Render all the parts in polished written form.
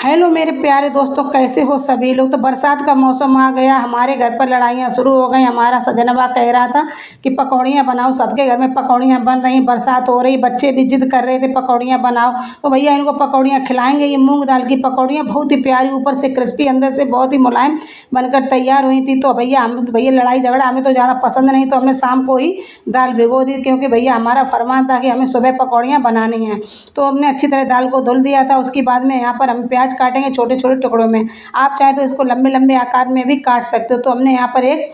Hello मेरे प्यारे दोस्तों, कैसे हो सभी लोग। तो बरसात का मौसम आ गया, हमारे घर पर लड़ाइयाँ शुरू हो गई। हमारा सजनवा कह रहा था कि पकौड़ियाँ बनाओ, सबके घर में पकौड़ियाँ बन रही, बरसात हो रही, बच्चे भी जिद कर रहे थे पकौड़ियाँ बनाओ। तो भैया इनको पकौड़ियाँ खिलाएंगे। ये मूंग दाल की पकौड़ियाँ बहुत ही प्यारी, ऊपर से क्रिस्पी, अंदर से बहुत ही मुलायम बनकर तैयार हुई थी। तो भैया लड़ाई झगड़ा हमें तो ज़्यादा पसंद नहीं, तो हमने शाम को ही दाल भिगो दी, क्योंकि भैया हमारा फरमान था कि हमें सुबह पकौड़ियाँ बनानी हैं। तो हमने अच्छी तरह दाल को धुल दिया था। उसके बाद में यहाँ पर हम प्याज काटेंगे छोटे छोटे टुकड़ों में। आप चाहें तो इसको लंबे लंबे आकार में भी काट सकते हो। तो हमने यहाँ पर एक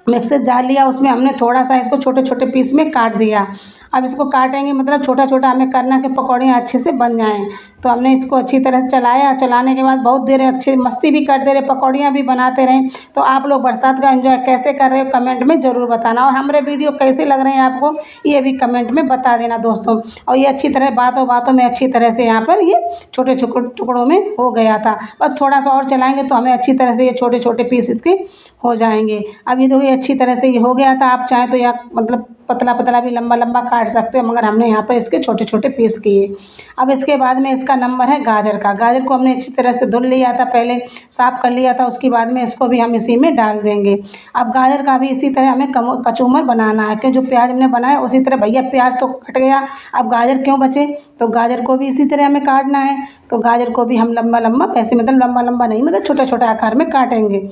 मिक्सर जार लिया, उसमें हमने थोड़ा सा इसको छोटे छोटे पीस में काट दिया। अब इसको काटेंगे, मतलब छोटा छोटा हमें करना कि पकौड़ियाँ अच्छे से बन जाएँ। तो हमने इसको अच्छी तरह से चलाया, चलाने के बाद बहुत देर अच्छी मस्ती भी करते रहे, पकौड़ियाँ भी बनाते रहें। तो आप लोग बरसात का एंजॉय कैसे कर रहे हो कमेंट में ज़रूर बताना, और हमारे वीडियो कैसे लग रहे हैं आपको ये भी कमेंट में बता देना दोस्तों। और ये अच्छी तरह बातों बातों में अच्छी तरह से यहाँ पर ये छोटे टुकड़ों में हो गया था। बस थोड़ा सा और चलाएंगे तो हमें अच्छी तरह से ये छोटे छोटे पीस इसके हो जाएंगे। अब ये देखो ये अच्छी तरह से ये हो गया था। आप चाहें तो या मतलब पतला पतला भी लंबा लंबा काट सकते हो, मगर हमने यहाँ पर इसके छोटे छोटे पीस किए। अब इसके बाद में इसका नंबर है गाजर का। गाजर को हमने अच्छी तरह से धुल लिया था, पहले साफ़ कर लिया था। उसके बाद में इसको भी हम इसी में डाल देंगे। अब गाजर का भी इसी तरह हमें कचूमर बनाना है, कि जो प्याज हमने बनाया उसी तरह। भैया प्याज तो कट गया, अब गाजर क्यों बचे, तो गाजर को भी इसी तरह हमें काटना है। तो गाजर को भी हम लंबा लंबा, ऐसे मतलब लंबा लंबा नहीं, मतलब छोटा छोटा आकार में काटेंगे।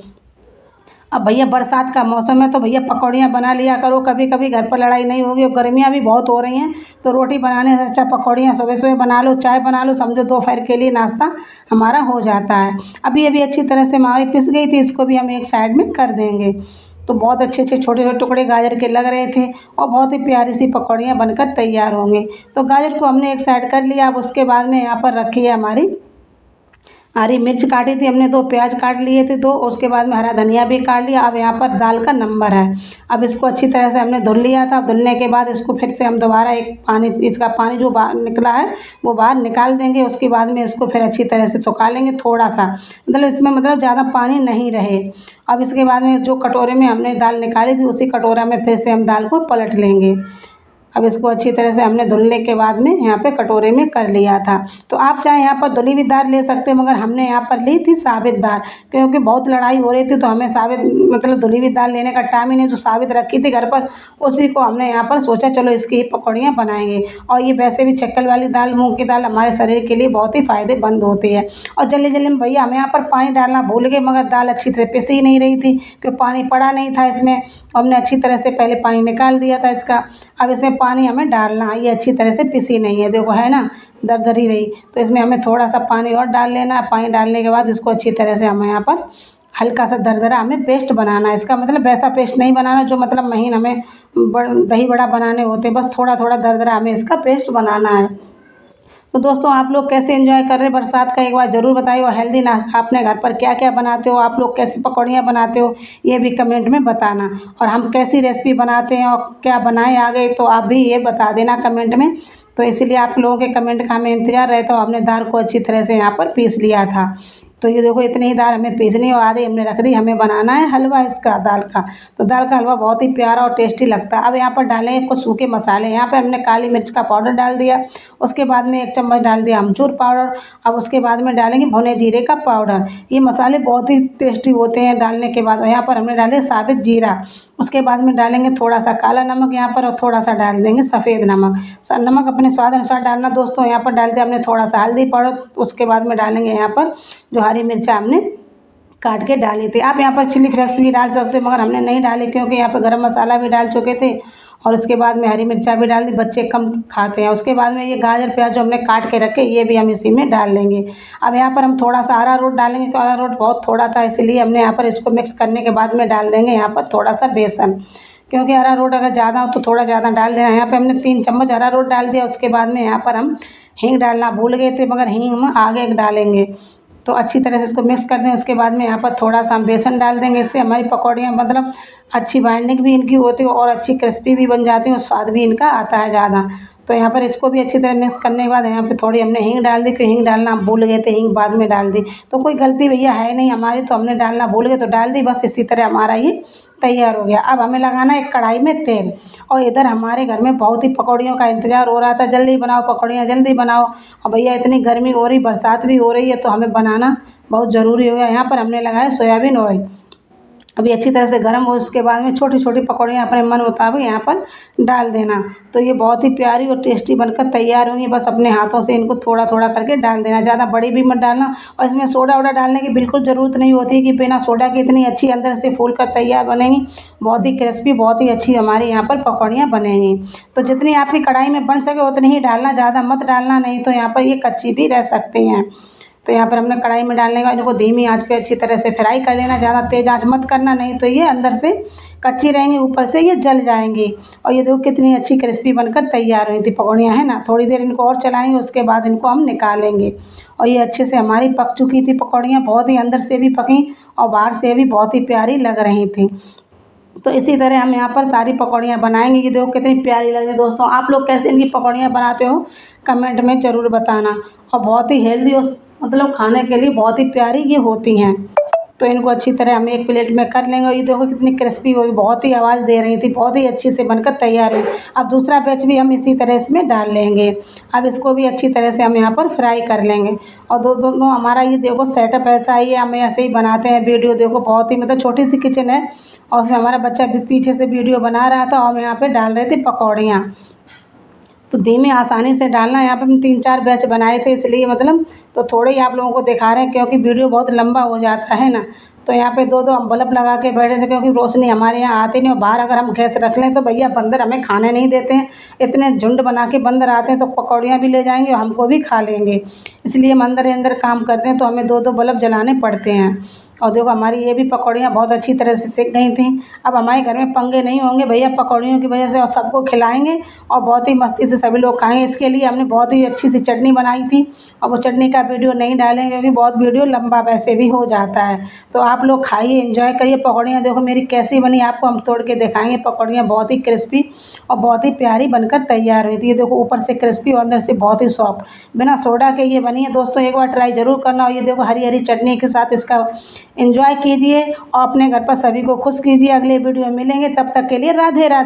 अब भैया बरसात का मौसम है तो भैया पकौड़ियाँ बना लिया करो, कभी कभी घर पर लड़ाई नहीं होगी और गर्मियाँ भी बहुत हो रही हैं। तो रोटी बनाने से अच्छा पकौड़ियाँ सुबह सुबह बना लो, चाय बना लो, समझो दोपहर के लिए नाश्ता हमारा हो जाता है। अभी अभी अच्छी तरह से हमारी पिस गई थी, इसको भी हम एक साइड में कर देंगे। तो बहुत अच्छे अच्छे छोटे छोटे टुकड़े गाजर के लग रहे थे और बहुत ही प्यारी सी पकौड़ियाँ बनकर तैयार होंगे। तो गाजर को हमने एक साइड कर लिया। अब उसके बाद में यहाँ पर रखी है हमारी हरी मिर्च काटी थी हमने, 2 प्याज काट लिए थे 2, उसके बाद में हरा धनिया भी काट लिया। अब यहाँ पर दाल का नंबर है। अब इसको अच्छी तरह से हमने धुल लिया था। धुलने के बाद इसको फिर से हम दोबारा एक पानी, इसका पानी जो बाहर निकला है वो बाहर निकाल देंगे। उसके बाद में इसको फिर अच्छी तरह से सुखा लेंगे, थोड़ा सा, मतलब इसमें मतलब ज़्यादा पानी नहीं रहे। अब इसके बाद में जो कटोरे में हमने दाल निकाली थी उसी कटोरा में फिर से हम दाल को पलट लेंगे। अब इसको अच्छी तरह से हमने धुलने के बाद में यहाँ पे कटोरे में कर लिया था। तो आप चाहे यहाँ पर धुली हुई दाल ले सकते हो, मगर हमने यहाँ पर ली थी साबित दाल, क्योंकि बहुत लड़ाई हो रही थी। तो हमें साबित मतलब धुली हुई दाल लेने का टाइम ही नहीं, जो साबित रखी थी घर पर उसी को हमने यहाँ पर सोचा चलो इसकी ही पकौड़ियाँ बनाएंगे। और ये वैसे भी चक्कर वाली दाल, मूँग की दाल हमारे शरीर के लिए बहुत ही फ़ायदेमंद होती है। और जल्दी जल्दी में भैया हम यहाँ पर पानी डालना भूल गए, मगर दाल अच्छी से पिस ही नहीं रही थी, क्योंकि पानी पड़ा नहीं था इसमें। हमने अच्छी तरह से पहले पानी निकाल दिया था इसका। अब इसमें पानी हमें डालना है, ये अच्छी तरह से पिसी नहीं है, देखो है ना दरदरी रही। तो इसमें हमें थोड़ा सा पानी और डाल लेना है। पानी डालने के बाद इसको अच्छी तरह से हमें यहाँ पर हल्का सा दरदरा हमें पेस्ट बनाना है। इसका मतलब वैसा पेस्ट नहीं बनाना जो मतलब महीन हमें दही बड़ा बनाने होते, बस थोड़ा थोड़ा दरदरा हमें इसका पेस्ट बनाना है। तो दोस्तों आप लोग कैसे एंजॉय कर रहे हैं बरसात का, एक बार ज़रूर बताइए। और हेल्दी नाश्ता अपने घर पर क्या क्या बनाते हो, आप लोग कैसी पकौड़ियाँ बनाते हो ये भी कमेंट में बताना। और हम कैसी रेसिपी बनाते हैं और क्या बनाए आ गए तो आप भी ये बता देना कमेंट में। तो इसीलिए आप लोगों के कमेंट का हमें इंतज़ार रहता है। हमने दाल को अच्छी तरह से यहाँ पर पीस लिया था। तो ये देखो इतनी ही दाल हमें पीसनी और आधी हमने रख दी। हमें बनाना है हलवा इसका दाल का। तो दाल का हलवा बहुत ही प्यारा और टेस्टी लगता है। अब यहाँ पर डालेंगे कुछ सूखे मसाले। यहाँ पर हमने काली मिर्च का पाउडर डाल दिया, उसके बाद में 1 चम्मच डाल दिया अमचूर पाउडर। अब उसके बाद में डालेंगे भुने जीरे का पाउडर। ये मसाले बहुत ही टेस्टी होते हैं डालने के बाद। यहाँ पर हमने डाले साबित जीरा, उसके बाद में डालेंगे थोड़ा सा काला नमक यहाँ पर, और थोड़ा सा डाल देंगे सफ़ेद नमक। नमक अपने स्वाद अनुसार डालना दोस्तों। यहाँ पर डाल दिया हमने थोड़ा सा हल्दी पाउडर। उसके बाद में डालेंगे यहाँ पर जो हरी मिर्चा हमने काट के डाली थी। आप यहाँ पर चिली फ्लेक्स भी डाल सकते हो, मगर हमने नहीं डाली क्योंकि यहाँ पर गरम मसाला भी डाल चुके थे और उसके बाद में हरी मिर्चा भी डाल दी, बच्चे कम खाते हैं। उसके बाद में ये गाजर प्याज जो हमने काट के रखे ये भी हम इसी में डाल लेंगे। अब यहाँ पर हम थोड़ा सा अरारोट डालेंगे, क्योंकि अरारोट बहुत थोड़ा था, इसलिए हमने यहाँ पर इसको मिक्स करने के बाद में डाल देंगे यहाँ पर थोड़ा सा बेसन, क्योंकि अरारोट अगर ज़्यादा हो तो थोड़ा ज़्यादा डाल देना। यहाँ पर हमने 3 चम्मच अरारोट डाल दिया। उसके बाद में यहाँ पर हम हींग डालना भूल गए थे, मगर हींग हम आगे डालेंगे। तो अच्छी तरह से इसको मिक्स कर दें। उसके बाद में यहाँ पर थोड़ा सा हम बेसन डाल देंगे। इससे हमारी पकौड़ियाँ मतलब अच्छी बाइंडिंग भी इनकी होती है और अच्छी क्रिस्पी भी बन जाती है और स्वाद भी इनका आता है ज़्यादा। तो यहाँ पर इसको भी अच्छी तरह मिक्स करने के बाद यहाँ पे थोड़ी हमने हींग डाल दी, क्योंकि हींग डालना हम भूल गए थे, हींग बाद में डाल दी। तो कोई गलती भैया है नहीं हमारी, तो हमने डालना भूल गए तो डाल दी, बस इसी तरह हमारा ये तैयार हो गया। अब हमें लगाना है एक कढ़ाई में तेल, और इधर हमारे घर में बहुत ही पकौड़ियों का इंतज़ार हो रहा था, जल्दी बनाओ पकौड़ियाँ जल्दी बनाओ। और भैया इतनी गर्मी हो रही, बरसात भी हो रही है, तो हमें बनाना बहुत ज़रूरी हो गया। यहाँ पर हमने लगाया सोयाबीन ऑयल, अभी अच्छी तरह से गर्म हो, उसके बाद में छोटी छोटी पकौड़ियाँ अपने मन मुताबिक यहाँ पर डाल देना। तो ये बहुत ही प्यारी और टेस्टी बनकर तैयार होंगी। बस अपने हाथों से इनको थोड़ा थोड़ा करके डाल देना, ज़्यादा बड़ी भी मत डालना। और इसमें सोडा वोडा डालने की बिल्कुल ज़रूरत नहीं होती है, कि बिना सोडा के इतनी अच्छी अंदर से फूल कर तैयार बनेंगी, बहुत ही क्रिस्पी, बहुत ही अच्छी हमारी यहाँ पर पकौड़ियाँ बनेंगी। तो जितनी आपकी कढ़ाई में बन सके उतनी ही डालना, ज़्यादा मत डालना, नहीं तो यहाँ पर ये कच्ची भी रह सकती हैं। तो यहाँ पर हमने कढ़ाई में डालने का इनको धीमी आंच पे अच्छी तरह से फ्राई कर लेना, ज़्यादा तेज़ आंच मत करना, नहीं तो ये अंदर से कच्ची रहेंगी, ऊपर से ये जल जाएंगी। और ये देखो कितनी अच्छी क्रिस्पी बनकर तैयार हुई थी पकौड़ियाँ, है ना। थोड़ी देर इनको और चलाएंगे, उसके बाद इनको हम निकालेंगे। और ये अच्छे से हमारी पक चुकी थी पकौड़ियाँ, बहुत ही अंदर से भी पकी और बाहर से भी बहुत ही प्यारी लग रही थी। तो इसी तरह हम यहाँ पर सारी पकौड़ियाँ बनाएंगे। ये देखो कितनी प्यारी लग रही है। दोस्तों आप लोग कैसे इनकी पकौड़ियाँ बनाते हो कमेंट में ज़रूर बताना। और बहुत ही हेल्दी और मतलब खाने के लिए बहुत ही प्यारी ये होती हैं। तो इनको अच्छी तरह हम एक प्लेट में कर लेंगे। और ये देखो कितनी क्रिस्पी हुई, बहुत ही आवाज़ दे रही थी, बहुत ही अच्छी से बनकर तैयार हुई। अब दूसरा बैच भी हम इसी तरह इसमें डाल लेंगे। अब इसको भी अच्छी तरह से हम यहाँ पर फ्राई कर लेंगे। और दोनों हमारा ये देखो सेटअप ऐसा ही है, हम ऐसे ही बनाते हैं। वीडियो देखो बहुत ही मतलब छोटी सी किचन है, और उसमें हमारा बच्चा भी पीछे से वीडियो बना रहा था, और हम यहाँ पर डाल रहे थे पकौड़ियाँ। तो धीमे आसानी से डालना। यहाँ पर हम 3-4 बैच बनाए थे, इसलिए मतलब तो थोड़े ही आप लोगों को दिखा रहे हैं, क्योंकि वीडियो बहुत लंबा हो जाता है ना। तो यहाँ पे 2-2 हम बल्ब लगा के बैठे थे, क्योंकि रोशनी हमारे यहाँ आती नहीं, और बाहर अगर हम गैस रख लें तो भैया बंदर हमें खाने नहीं देते हैं। इतने झुंड बना के बंदर आते हैं, तो पकौड़ियाँ भी ले जाएंगे और हमको भी खा लेंगे। इसलिए हम अंदर ही अंदर काम करते हैं, तो हमें 2-2 बल्ब जलाने पड़ते हैं। और देखो हमारी ये भी पकौड़ियाँ बहुत अच्छी तरह से सिक गई थी। अब हमारे घर में पंगे नहीं होंगे भैया पकौड़ियों की वजह से, और सबको खिलाएंगे और बहुत ही मस्ती से सभी लोग खाएंगे। इसके लिए हमने बहुत ही अच्छी सी चटनी बनाई थी, और वो चटनी का वीडियो नहीं डालेंगे, क्योंकि बहुत वीडियो लंबा वैसे भी हो जाता है। तो आप लोग खाइए, एंजॉय करिए। पकौड़ियाँ देखो मेरी कैसी बनी, आपको हम तोड़ के दिखाएंगे। पकौड़ियाँ बहुत ही क्रिस्पी और बहुत ही प्यारी बनकर तैयार हुई थी। ये देखो ऊपर से क्रिस्पी और अंदर से बहुत ही सॉफ्ट, बिना सोडा के ये बनी है। दोस्तों एक बार ट्राई ज़रूर करना। और ये देखो हरी हरी चटनी के साथ इसका एंजॉय कीजिए, और अपने घर पर सभी को खुश कीजिए। अगले वीडियो में मिलेंगे, तब तक के लिए राधे राधे।